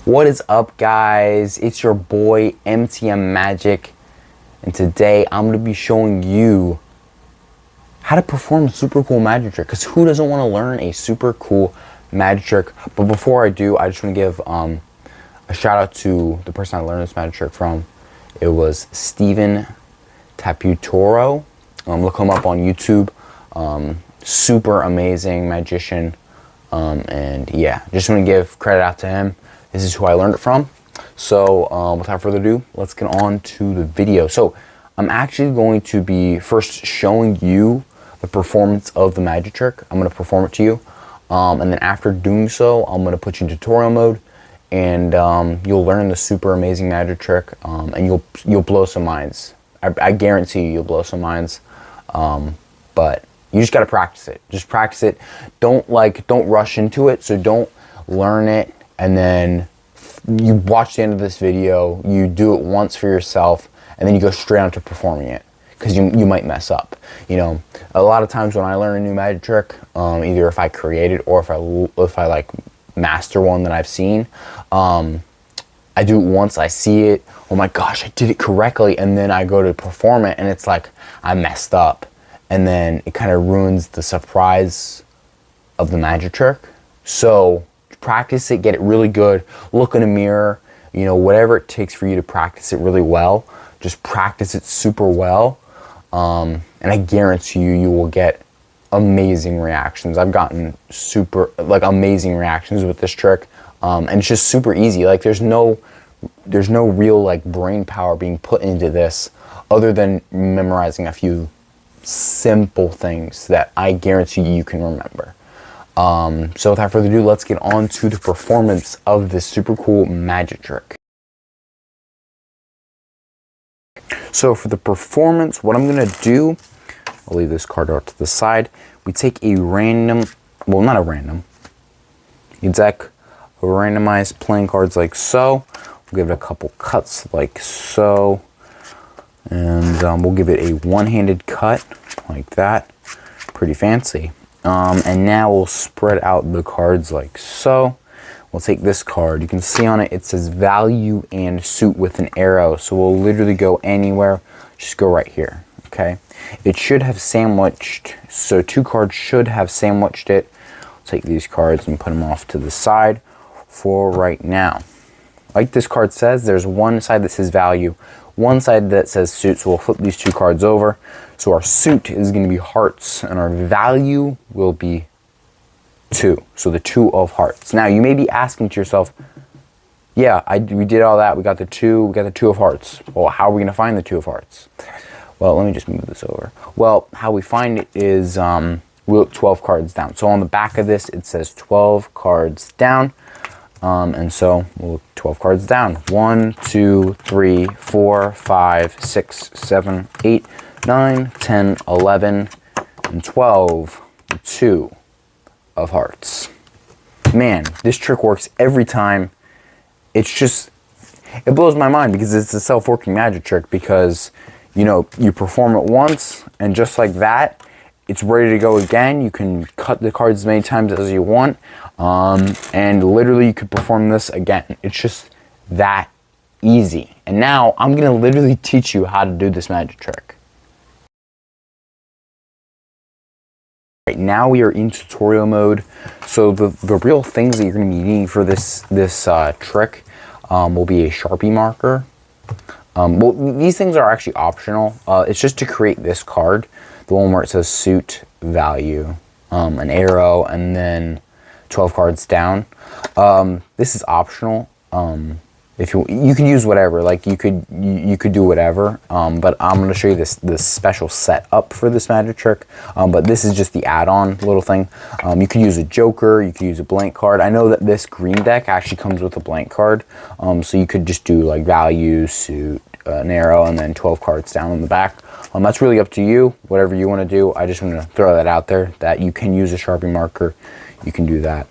What is up, guys? It's your boy MTM Magic, and today I'm going to be showing you how to perform a super cool magic trick, because who doesn't want to learn a super cool magic trick? But before I do, I just want to give a shout out to the person I learned this magic trick from. It was Steven Taputoro. Look him up on YouTube. Super amazing magician. And yeah, just want to give credit out to him. This is who I learned it from. So without further ado, let's get on to the video. So I'm actually going to be first showing you the performance of the magic trick. I'm going to perform it to you. And then after doing so, I'm going to put you in tutorial mode, and you'll learn the super amazing magic trick, and you'll blow some minds. I guarantee you'll blow some minds. But you just got to practice it. Just practice it. Don't rush into it. So don't learn it and then you watch the end of this video, you do it once for yourself, and then you go straight on to performing it, because you might mess up. You know, a lot of times when I learn a new magic trick, either if I create it or if I like master one that I've seen, I do it once, I see it, oh my gosh, I did it correctly, and then I go to perform it and it's like I messed up, and then it kind of ruins the surprise of the magic trick. So practice it, get it really good, look in a mirror, you know, whatever it takes for you to practice it really well. Just practice it super well, and I guarantee you will get amazing reactions. I've gotten amazing reactions with this trick, and it's just super easy. Like there's no real like brain power being put into this other than memorizing a few simple things that I guarantee you can remember. So without further ado, let's get on to the performance of this super cool magic trick. So for the performance, what I'm going to do, I'll leave this card out to the side. We take a random, well, not a random, a deck of randomized playing cards like so. We'll give it a couple cuts like so. And we'll give it a one-handed cut like that. Pretty fancy. And now we'll spread out the cards like so. We'll take this card. You can see on it, it says value and suit with an arrow. So we'll literally go anywhere. Just go right here, okay? It should have sandwiched, so two cards should have sandwiched it. I'll take these cards and put them off to the side for right now. Like this card says, there's one side that says value, one side that says suit, so we'll flip these two cards over. So our suit is going to be hearts, and our value will be 2. So the 2 of hearts. Now you may be asking to yourself, yeah, we did all that, we got the 2 of hearts. Well, how are we going to find the 2 of hearts? Well, let me just move this over. Well, how we find it is we look 12 cards down. So on the back of this, it says 12 cards down. And so we'll look 12 cards down. 1, 2, 3, 4, 5, 6, 7, 8, 9, 10, 11, and 12. 2 of hearts. Man, this trick works every time. It's just, it blows my mind because it's a self-working magic trick, because, you know, you perform it once and just like that, it's ready to go again. You can cut the cards as many times as you want, and literally you could perform this again. It's just that easy. And now I'm gonna literally teach you how to do this magic trick. Right now we are in tutorial mode. So the real things that you're gonna be needing for this trick will be a Sharpie marker. Well, these things are actually optional. It's just to create this card, the one where it says suit, value, an arrow, and then 12 cards down. This is optional. If you can use whatever, like you could do whatever, but I'm going to show you this special setup for this magic trick. But this is just the add-on little thing. You could use a joker, you could use a blank card. I know that this green deck actually comes with a blank card, so you could just do like value, suit, an arrow, and then 12 cards down on the back. That's really up to you, whatever you want to do. I just want to throw that out there, that you can use a Sharpie marker. You can do that.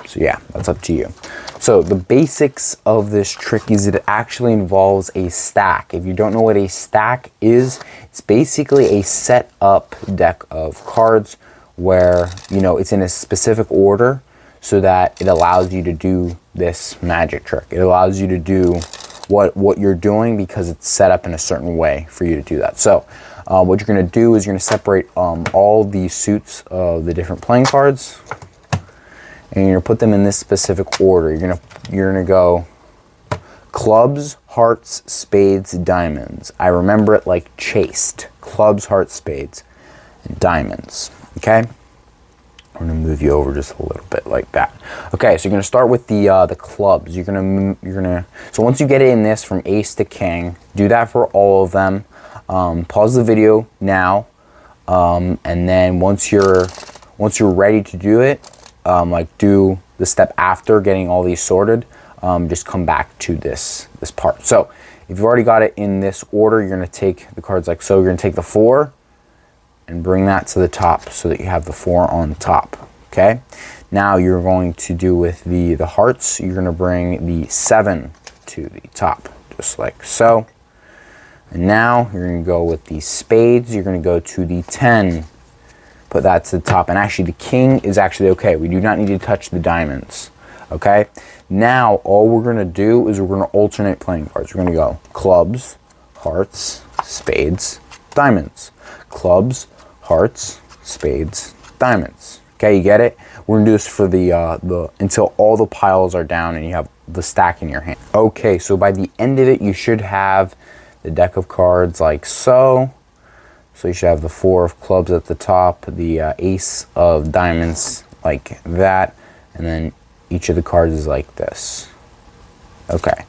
So yeah, that's up to you. So the basics of this trick is it actually involves a stack. If you don't know what a stack is, it's basically a set up deck of cards where, you know, it's in a specific order. so that it allows you to do this magic trick. It allows you to do what you're doing because it's set up in a certain way for you to do that. So what you're going to do is you're going to separate all the suits of the different playing cards, and you're going to put them in this specific order. You're going to go clubs, hearts, spades, diamonds. I remember it like chased. Clubs, hearts, spades, and diamonds. Okay? I'm going to move you over just a little bit like that. Okay, so you're going to start with the clubs. So once you get it in this from ace to king, do that for all of them. Pause the video now, and then once you're ready to do it, like do the step after getting all these sorted, just come back to this part. So if you've already got it in this order, you're going to take the cards like so. You're going to take the 4 and bring that to the top so that you have the 4 on top. Okay, now you're going to do with the hearts, you're going to bring the 7 to the top, just like so. And now you're going to go with the spades, you're going to go to the 10, put that to the top. And actually the king is actually okay. We do not need to touch the diamonds. Okay, now all we're going to do is we're going to alternate playing cards. We're going to go clubs, hearts, spades, diamonds. Clubs, hearts, spades, diamonds. Okay, you get it? We're going to do this for the until all the piles are down and you have the stack in your hand. Okay, so by the end of it, you should have the deck of cards like so. So you should have the 4 of clubs at the top, the ace of diamonds like that, and then each of the cards is like this. Okay,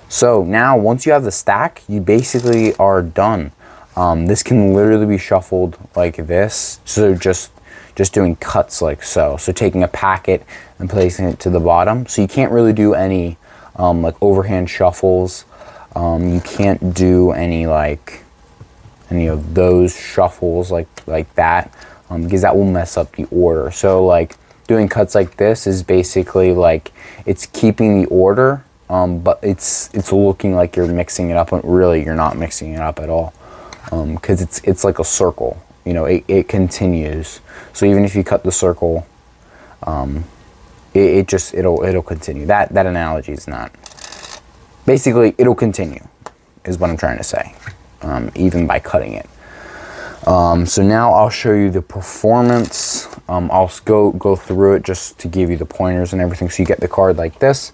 so now once you have the stack, you basically are done. This can literally be shuffled like this. So just doing cuts like so. So taking a packet and placing it to the bottom. So you can't really do any like overhand shuffles. You can't do any of those shuffles like that, because that will mess up the order. So like doing cuts like this is basically like it's keeping the order, but it's looking like you're mixing it up, but really you're not mixing it up at all, because it's like a circle. You know, it continues. So even if you cut the circle, it'll continue. That analogy is not. Basically, it'll continue, is what I'm trying to say, even by cutting it. So now I'll show you the performance. I'll go through it just to give you the pointers and everything. So you get the card like this.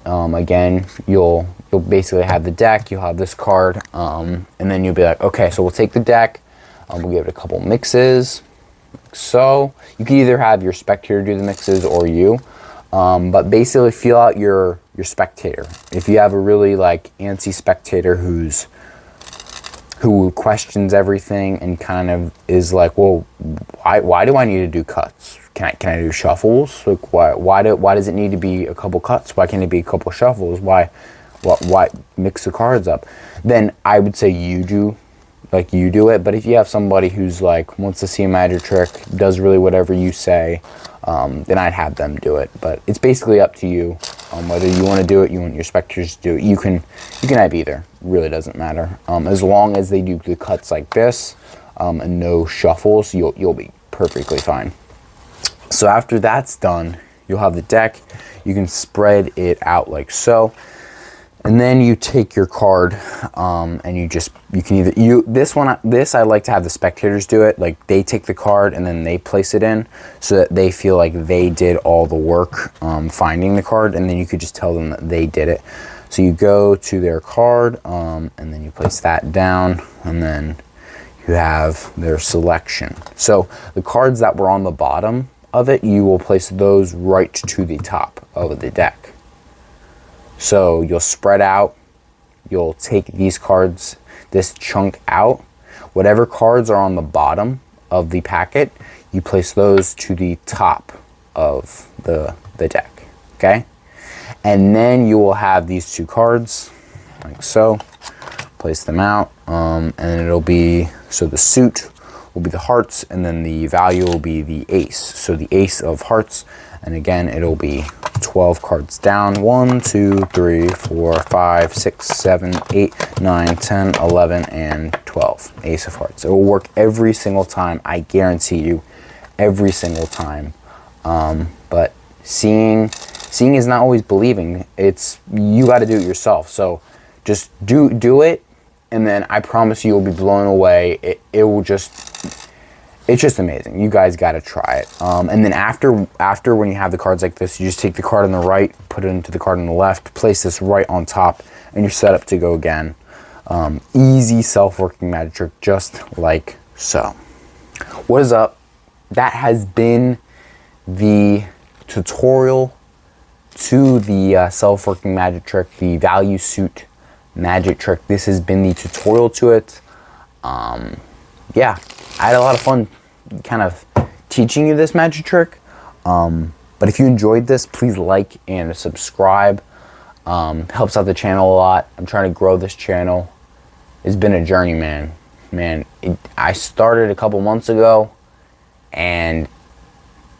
Again, you'll basically have the deck. You'll have this card, and then you'll be like, okay, so we'll take the deck. We'll give it a couple mixes. So you can either have your spectator do the mixes or you, but basically feel out your spectator. If you have a really like antsy spectator who questions everything and kind of is like, well, why do I need to do cuts? Can I do shuffles? Like why does it need to be a couple cuts? Why can't it be a couple shuffles? Why mix the cards up? Then I would say you do it. But if you have somebody who's like wants to see a magic trick, does really whatever you say, then I'd have them do it. But it's basically up to you, whether you want to do it, you want your spectators to do it. You can have either. It really doesn't matter. As long as they do the cuts like this, and no shuffles, you'll be perfectly fine. So after that's done, you'll have the deck. You can spread it out like so. And then you take your card, and you can either this I like to have the spectators do it. Like they take the card and then they place it in so that they feel like they did all the work finding the card, and then you could just tell them that they did it. So you go to their card, and then you place that down, and then you have their selection. So the cards that were on the bottom of it, you will place those right to the top of the deck. So you'll spread out, you'll take these cards, this chunk out. Whatever cards are on the bottom of the packet, you place those to the top of the deck, okay? And then you will have these 2 cards, like so. Place them out, and it'll be, so the suit will be the hearts, and then the value will be the ace. So the ace of hearts, and again, it'll be 12 cards down. 1, 2, 3, 4, 5, 6, 7, 8, 9, 10, 11, and 12. Ace of hearts. It will work every single time. I guarantee you, every single time. But Seeing is not always believing. It's, you got to do it yourself. So just do it, and then I promise you'll be blown away. It will just, it's just amazing. You guys got to try it. And then after when you have the cards like this, you just take the card on the right, put it into the card on the left, place this right on top, and you're set up to go again. Easy self-working magic trick, just like so. What is up? That has been the tutorial to the self-working magic trick, the value suit magic trick. This has been the tutorial to it. Yeah, I had a lot of fun kind of teaching you this magic trick. But if you enjoyed this, please like and subscribe. Helps out the channel a lot. I'm trying to grow this channel. It's been a journey, man. I started a couple months ago, and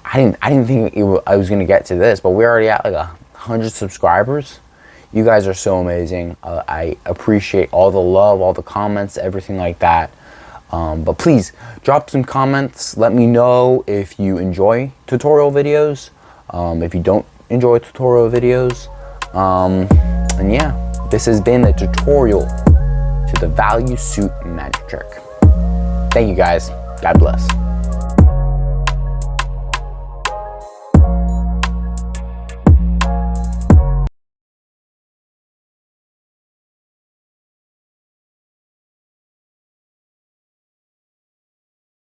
I didn't think I was gonna get to this, but we're already at like 100 subscribers. You guys are so amazing. I appreciate all the love, all the comments, everything like that. But please drop some comments. Let me know if you enjoy tutorial videos, if you don't enjoy tutorial videos. And yeah, this has been the tutorial to the value suit magic trick. Thank you guys. God bless.